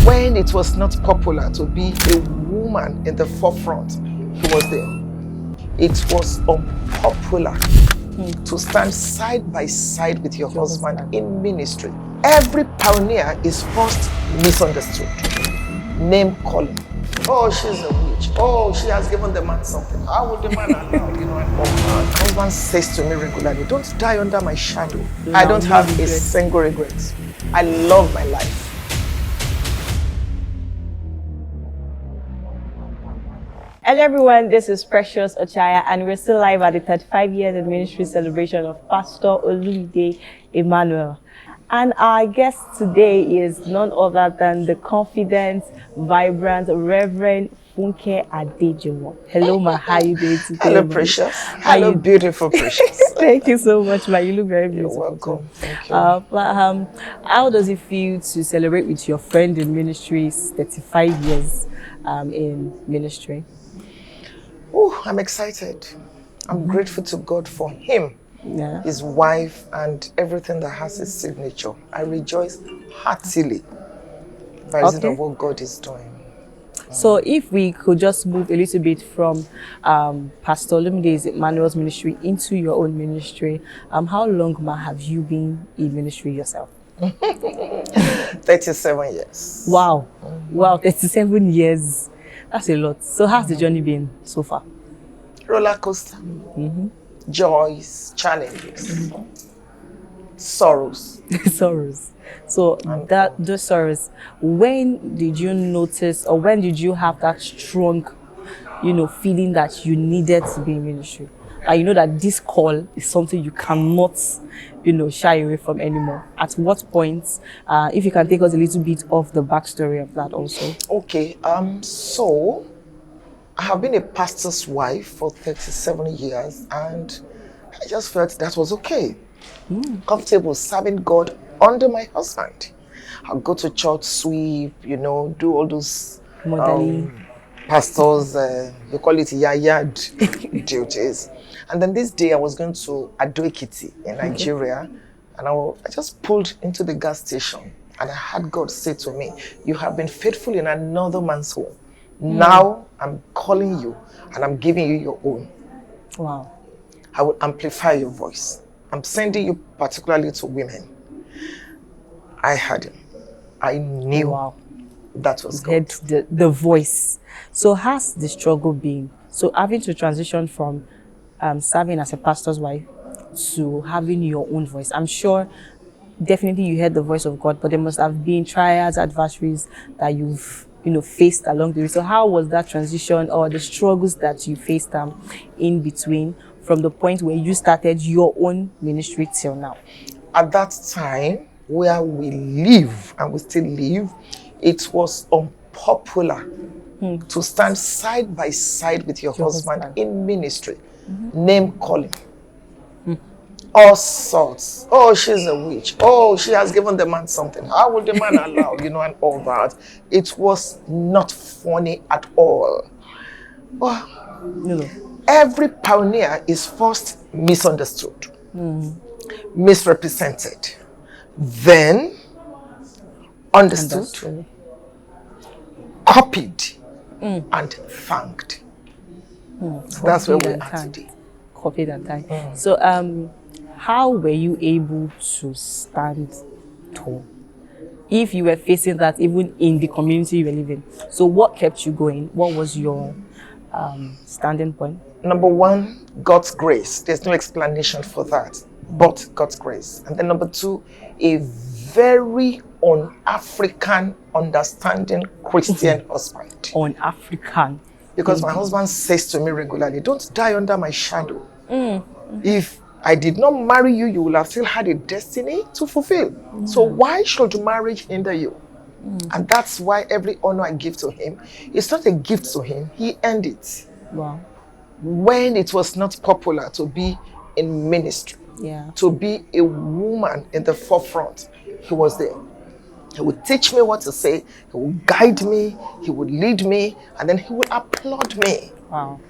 When it was not popular to be a woman in the forefront, he was there. It was unpopular to stand side by side with your husband in ministry. Every pioneer is first misunderstood. Name calling. Oh, she's a witch. Oh, she has given the man something. How would the man allow? And my husband says to me regularly, don't die under my shadow. I don't have a single regret. I love my life. Hello everyone, this is Precious Ochiagha and we're still live at the 35 years in ministry celebration of Pastor Olumide Emmanuel. And our guest today is none other than the confident, vibrant Reverend Funke Adejumo. Hello ma, how are you doing today? Hello Precious. Hello beautiful Precious. Thank you so much ma, you look very beautiful. You're welcome. Thank you. How does it feel to celebrate with your friend in ministry 35 years in ministry? Oh, I'm excited. I'm grateful to God for him, his wife, and everything that has his signature. I rejoice heartily by reason of what God is doing. So if we could just move a little bit from Pastor Olumide Emmanuel's ministry into your own ministry, how long ma have you been in ministry yourself? 37 years. Wow. Wow, 37 years. That's a lot. So how's the journey been so far? Roller coaster. Joys, challenges, sorrows. Sorrows. So those sorrows, when did you notice or when did you have that strong, feeling that you needed to be in ministry? And you know that this call is something you cannot, shy away from anymore. At what point, if you can take us a little bit of the backstory of that also. Okay, so I have been a pastor's wife for 37 years and I just felt that was okay. Comfortable serving God under my husband. I'll go to church, sweep, do all those pastors, you call it yard duties. And then this day I was going to Ado-Ekiti in Nigeria and I just pulled into the gas station and I had God say to me, you have been faithful in another man's home. Now I'm calling you and I'm giving you your own. Wow. I will amplify your voice. I'm sending you particularly to women. I heard him. I knew that was God. Heard the voice. So has the struggle been? So having to transition from serving as a pastor's wife to having your own voice. I'm sure definitely you heard the voice of God, but there must have been trials, adversaries that you've faced along the way. So how was that transition or the struggles that you faced in between from the point where you started your own ministry till now? At that time where we live and we still live, it was unpopular to stand side by side with your husband in ministry. Name calling. All sorts. Oh, she's a witch. Oh, she has given the man something. How would the man allow, and all that. It was not funny at all. Well, every pioneer is first misunderstood, misrepresented, then understood, copied, and thanked. So that's where we are today. Copied and thanked. So, how were you able to stand tall? If you were facing that even in the community you were living. So what kept you going? What was your standing point? Number one, God's grace. There's no explanation for that, but God's grace. And then number two, a very un-African understanding Christian husband. Un-African. Because my husband says to me regularly, don't die under my shadow. If I did not marry you, you will have still had a destiny to fulfill. So why should marriage hinder you? And that's why every honor I give to him, it's not a gift to him, he earned it. Wow. When it was not popular to be in ministry, to be a woman in the forefront, he was there. He would teach me what to say, he would guide me, he would lead me, and then he would applaud me. Wow.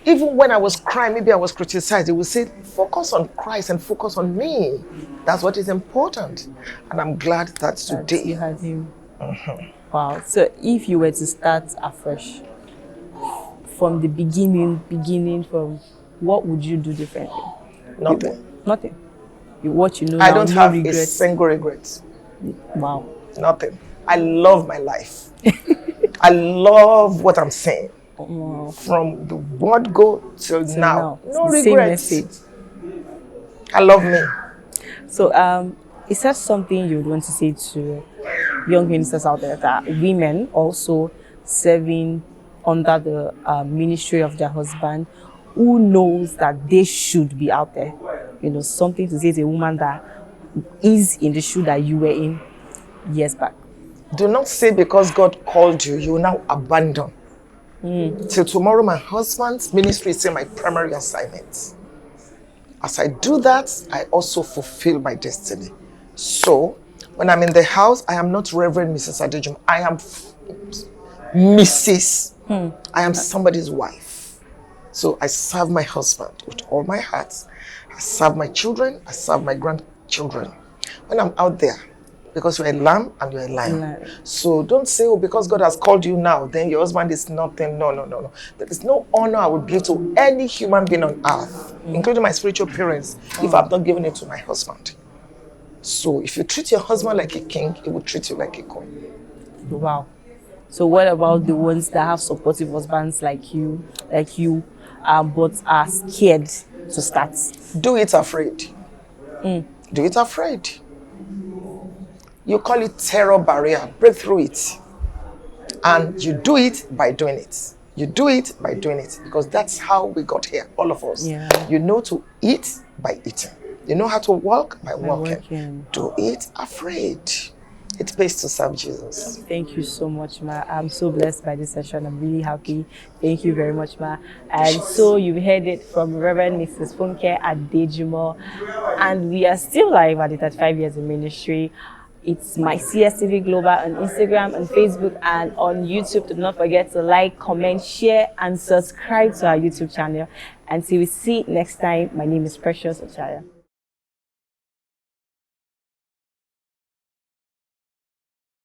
Even when I was crying, maybe I was criticized, he would say, focus on Christ and focus on me. That's what is important. And I'm glad that today you had him. Wow. So if you were to start afresh from the beginning from, what would you do differently? Nothing. Nothing. What you know I now, don't no have a regrets. single regret. Wow. Nothing. I love my life. I love what I'm saying. Wow. From the word go till So now. it's No the same regrets. message. I love me. So is that something you would want to say to young ministers out there, that women also serving under the ministry of their husband, who knows that they should be out there? You know, something to say to a woman that is in the shoe that you were in years back. Do not say because God called you, you will now abandon. Till tomorrow, my husband's ministry is still my primary assignment. As I do that, I also fulfill my destiny. So, when I'm in the house, I am not Reverend Mrs. Adejumo. I am Mrs. I am somebody's wife. So I serve my husband with all my heart. I serve my children. I serve my grandchildren. When I'm out there, because you're a lamb and you're a lion. So don't say, oh, because God has called you now, then your husband is nothing. No. There is no honor I would give to any human being on earth, including my spiritual parents, if I've not given it to my husband. So if you treat your husband like a king, he will treat you like a queen. Wow. So what about the ones that have supportive husbands like you, but are scared to start? Do it afraid. Do it afraid. You call it terror barrier. Break through it. And you do it by doing it. You do it by doing it. Because that's how we got here, all of us. Yeah. You know to eat by eating. You know how to walk by walking. Do it afraid. It pays to serve Jesus. Thank you so much, Ma. I'm so blessed by this session. I'm really happy. Thank you very much, Ma. And so you've heard it from Reverend Mrs. Funke Adejumo. And we are still live at the 35 years in ministry. It's my CSTV Global on Instagram and Facebook and on YouTube. Do not forget to like, comment, share, and subscribe to our YouTube channel. Until we see next time, my name is Precious Ochiagha.